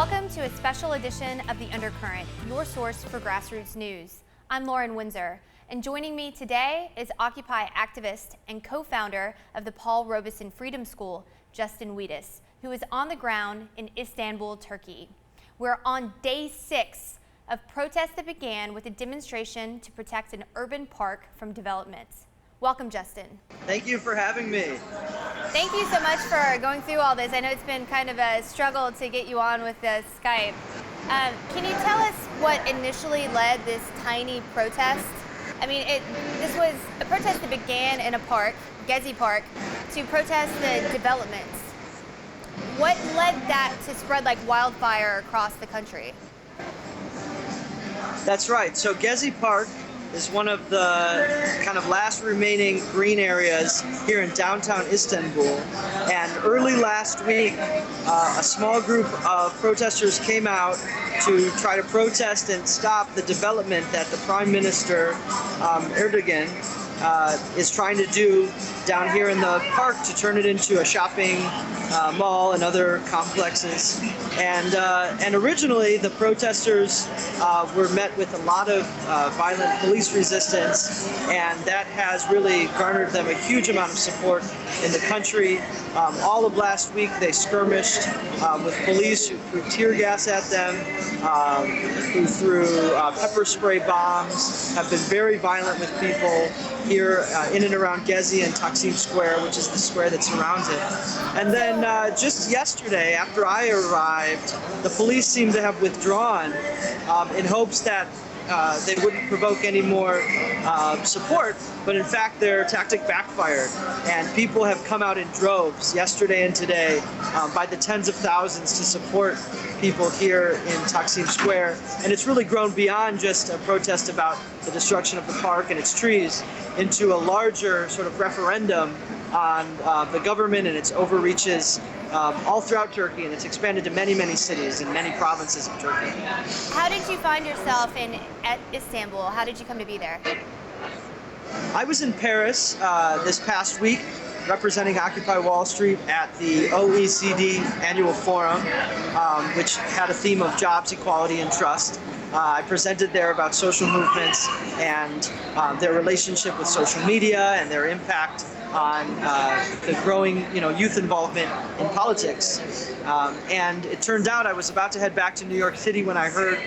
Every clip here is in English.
Welcome to a special edition of The Undercurrent, your source for grassroots news. I'm Lauren Windsor, and joining me today is Occupy activist and co-founder of the Paul Robeson Freedom School, Justin Wedes, who is on the ground in Istanbul, Turkey. We're on day 6 of protests that began with a demonstration to protect an urban park from development. Welcome, Justin. Thank you for having me. Thank you so much for going through all this. I know it's been kind of a struggle to get you on with Skype. Can you tell us what initially led this tiny protest? I mean, this was a protest that began in a park, Gezi Park, to protest the developments. What led that to spread like wildfire across the country? That's right. So Gezi Park is one of the kind of last remaining green areas here in downtown Istanbul. And early last week, a small group of protesters came out to try to protest and stop the development that the Prime Minister Erdogan is trying to do down here in the park to turn it into a shopping mall and other complexes. And originally the protesters were met with a lot of violent police resistance, and that has really garnered them a huge amount of support in the country. All of last week they skirmished with police who threw tear gas at them, who threw pepper spray bombs, have been very violent with people here in and around Gezi and Taksim Square, which is the square that surrounds it. And then just yesterday, after I arrived, the police seemed to have withdrawn in hopes that they wouldn't provoke any more support, but in fact their tactic backfired, and people have come out in droves yesterday and today by the tens of thousands to support people here in Taksim Square. And it's really grown beyond just a protest about the destruction of the park and its trees into a larger sort of referendum on the government and its overreaches all throughout Turkey, and it's expanded to many, many cities and many provinces of Turkey. How did you find yourself at Istanbul? How did you come to be there? I was in Paris this past week representing Occupy Wall Street at the OECD annual forum, which had a theme of jobs, equality, and trust. I presented there about social movements and their relationship with social media and their impact on the growing, youth involvement in politics. And it turned out I was about to head back to New York City when I heard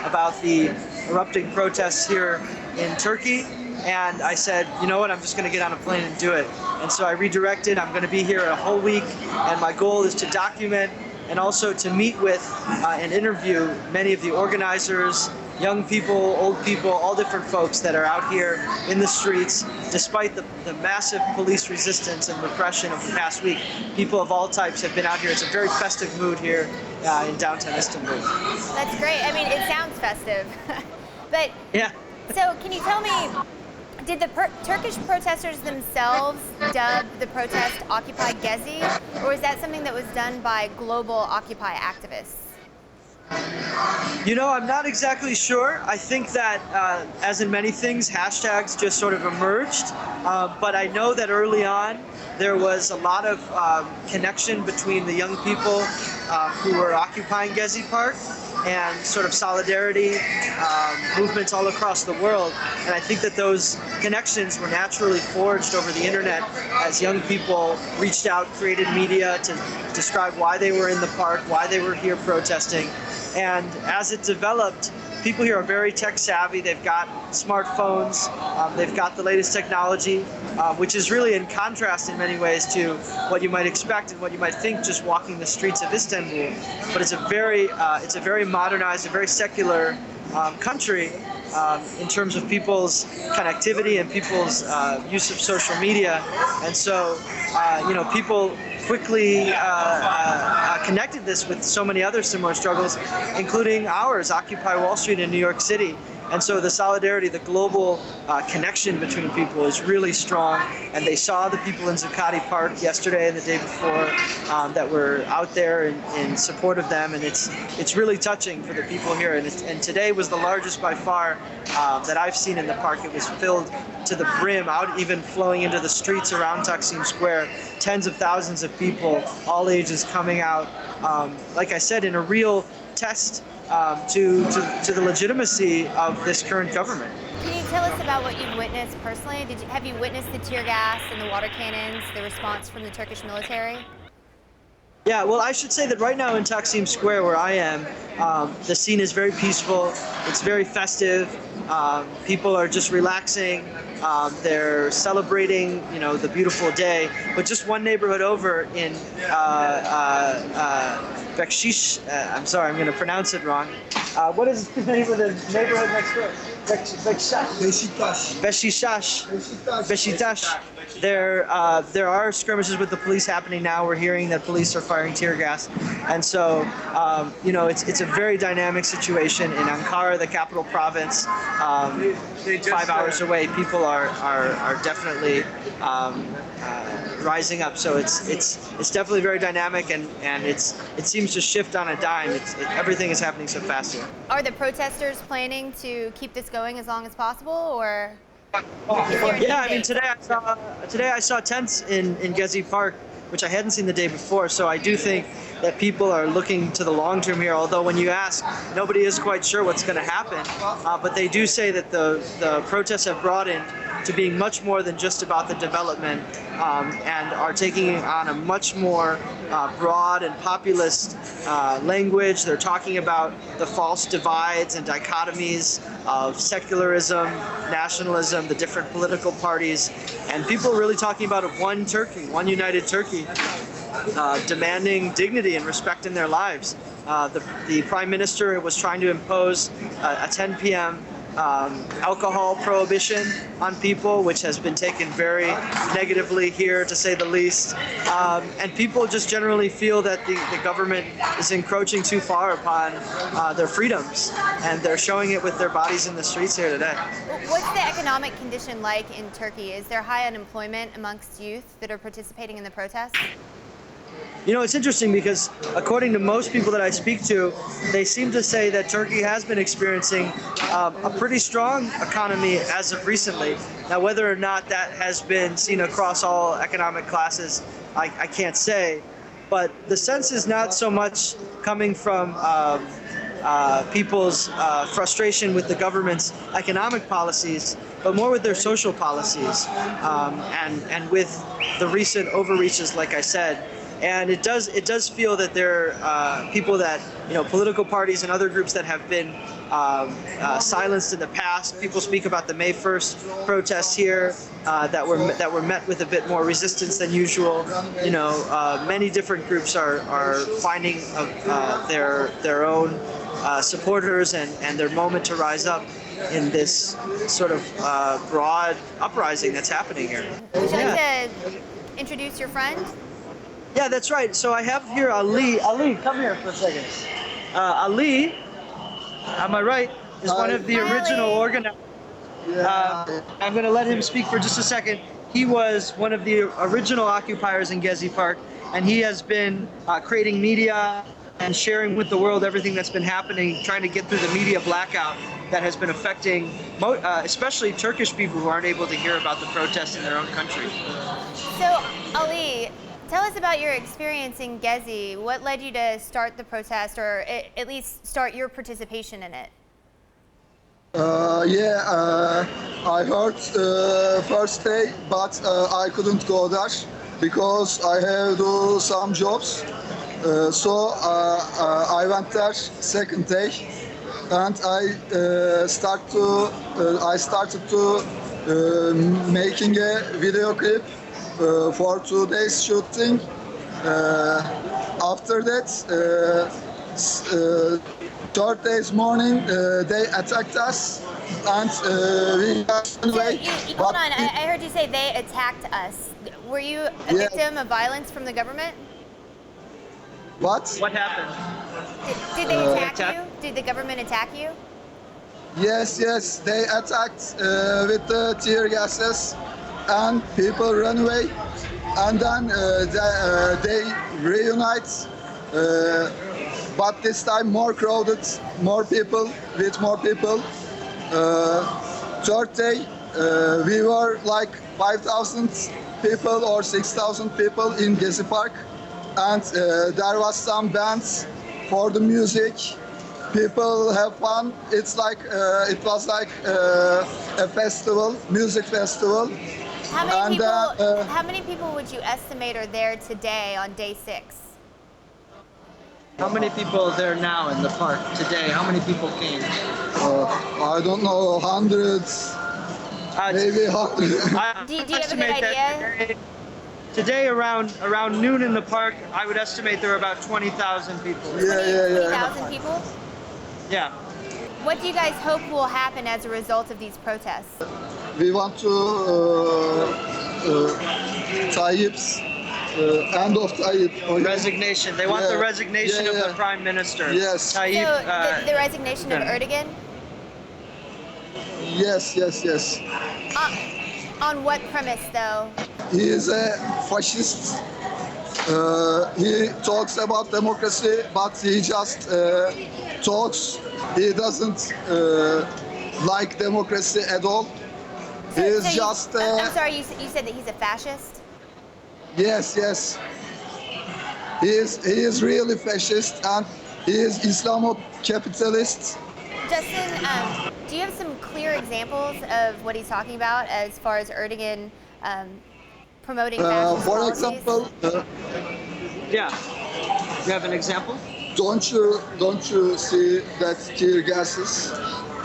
about the erupting protests here in Turkey. And I said, you know what, I'm just going to get on a plane and do it. And so I redirected. I'm going to be here a whole week, and my goal is to document and also to meet with and interview many of the organizers, young people, old people, all different folks that are out here in the streets. Despite the massive police resistance and repression of the past week, people of all types have been out here. It's a very festive mood here in downtown Istanbul. That's great. I mean, it sounds festive. But yeah. So can you tell me, did the Turkish protesters themselves dub the protest Occupy Gezi, or was that something that was done by global Occupy activists? I'm not exactly sure. I think that, as in many things, hashtags just sort of emerged. But I know that early on, there was a lot of connection between the young people who were occupying Gezi Park and sort of solidarity movements all across the world. And I think that those connections were naturally forged over the internet as young people reached out, created media to describe why they were in the park, why they were here protesting. And as it developed, people here are very tech savvy. They've got smartphones, they've got the latest technology, which is really in contrast in many ways to what you might expect and what you might think just walking the streets of Istanbul. But it's a very modernized, a very secular country in terms of people's connectivity and people's use of social media. And so, people quickly connected this with so many other similar struggles, including ours, Occupy Wall Street in New York City. And so the solidarity, the global connection between people is really strong. And they saw the people in Zuccotti Park yesterday and the day before that were out there in support of them. And it's really touching for the people here. And today was the largest by far that I've seen in the park. It was filled to the brim, out even flowing into the streets around Taksim Square. Tens of thousands of people, all ages, coming out, like I said, in a real test to the legitimacy of this current government. Can you tell us about what you've witnessed personally? Have you witnessed the tear gas and the water cannons, the response from the Turkish military? Yeah, well, I should say that right now in Taksim Square, where I am, the scene is very peaceful. It's very festive. People are just relaxing. They're celebrating, the beautiful day. But just one neighborhood over in Bekshish, I'm sorry, I'm going to pronounce it wrong. What is the name of the neighborhood next door? Beşiktaş. There are skirmishes with the police happening now. We're hearing that police are firing tear gas, and so it's a very dynamic situation in Ankara, the capital province. 5 hours away, people are definitely rising up. So it's definitely very dynamic, and it seems to shift on a dime. Everything is happening so fast here. Are the protesters planning to keep this going as long as possible, or? Yeah, I mean today I saw tents in Gezi Park, which I hadn't seen the day before. So I do think that people are looking to the long term here. Although when you ask, nobody is quite sure what's going to happen. But they do say that the protests have brought in to being much more than just about the development, and are taking on a much more broad and populist language. They're talking about the false divides and dichotomies of secularism, nationalism, the different political parties, and people are really talking about one Turkey, one united Turkey, demanding dignity and respect in their lives. The Prime Minister was trying to impose a 10 p.m. Alcohol prohibition on people, which has been taken very negatively here, to say the least. And people just generally feel that the government is encroaching too far upon their freedoms, and they're showing it with their bodies in the streets here today. What's the economic condition like in Turkey? Is there high unemployment amongst youth that are participating in the protests? It's interesting because according to most people that I speak to, they seem to say that Turkey has been experiencing a pretty strong economy as of recently. Now, whether or not that has been seen across all economic classes, I can't say. But the sense is not so much coming from people's frustration with the government's economic policies, but more with their social policies, and with the recent overreaches, like I said. And it does feel that there are people that, political parties and other groups that have been silenced in the past. People speak about the May 1st protests here that were met with a bit more resistance than usual. Many different groups are finding their own supporters and their moment to rise up in this sort of broad uprising that's happening here. Would you like to introduce your friend? Yeah, that's right. So I have here Ali. Ali, come here for a second. Ali, am I right, is one of the original organizers. I'm going to let him speak for just a second. He was one of the original occupiers in Gezi Park, and he has been creating media and sharing with the world everything that's been happening, trying to get through the media blackout that has been affecting especially Turkish people who aren't able to hear about the protests in their own country. So, Ali, tell us about your experience in Gezi. What led you to start the protest, or at least start your participation in it? I heard first day, but I couldn't go there because I have to do some jobs. So I went there second day, and I started to making a video clip for 2 days shooting. After that, third day's morning, they attacked us, and we got away. Hold on, I heard you say they attacked us. Were you a victim of violence from the government? What? What happened? Did they attack you? Did the government attack you? Yes, they attacked with the tear gases, and people ran away, and then they reunite, but this time more crowded, more people. Third day, we were like 5,000 people or 6,000 people in Gezi Park, and there was some bands for the music, people have fun. It's like it was like a festival, music festival. How many And, people? How many people would you estimate are there today on day 6? How many people are there now in the park today? How many people came? I don't know, hundreds, maybe hundreds. Do you have a good estimate that idea? today around noon in the park, I would estimate there are about 20,000 people. Yeah. 20,000 people? Yeah. What do you guys hope will happen as a result of these protests? We want to Tayyip's end of Tayyip. Resignation. They want the Yeah. resignation of the prime minister. Yes. Tayyip. So the resignation of Erdogan? Yes. On what premise, though? He is a fascist. He talks about democracy, but he just talks. He doesn't like democracy at all. He is So just. I'm sorry, you said that he's a fascist? Yes. He is really fascist, and he is Islamo-capitalist. Justin, do you have some clear examples of what he's talking about as far as Erdogan promoting fascist For policies? example, Yeah. You have an example? don't you see that tear gases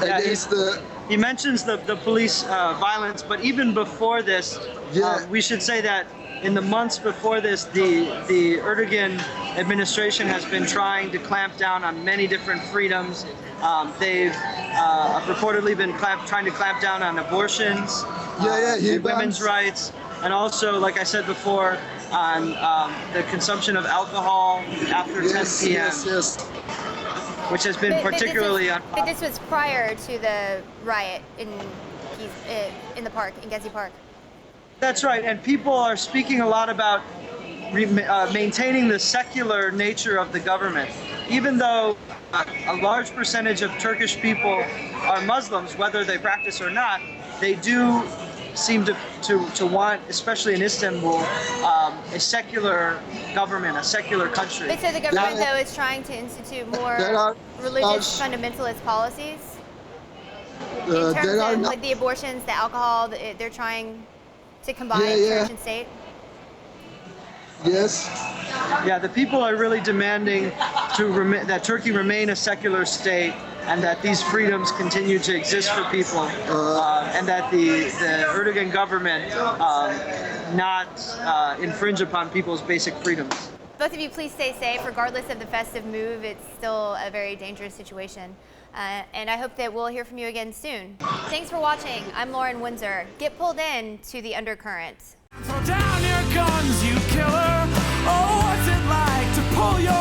Yeah, against the? He mentions the police violence, but even before this, Yeah. we should say that in the months before this, the Erdogan administration has been trying to clamp down on many different freedoms. They've reportedly been trying to clamp down on abortions, He women's bans- rights, and also, like I said before, on the consumption of alcohol after 10 p.m., Yes. which has been particularly But this was prior to the riot in the park, in Gezi Park. That's right, and people are speaking a lot about maintaining the secular nature of the government. Even though a large percentage of Turkish people are Muslims, whether they practice or not, they do seem to want, especially in Istanbul, a secular government, a secular country. But so the government, Yeah. though, is trying to institute more There are religious large- fundamentalist policies? In There terms are of no- like the abortions, the alcohol, they're trying to combine Yeah. church and state? Yes. Yeah, the people are really demanding that Turkey remain a secular state and that these freedoms continue to exist for people, and that the Erdogan government not infringe upon people's basic freedoms. Both of you, please stay safe. Regardless of the festive move, it's still a very dangerous situation. And I hope that we'll hear from you again soon. Thanks for watching. I'm Lauren Windsor. Get pulled in to the undercurrent. Throw down your guns, you killer. Oh, what's it like to pull your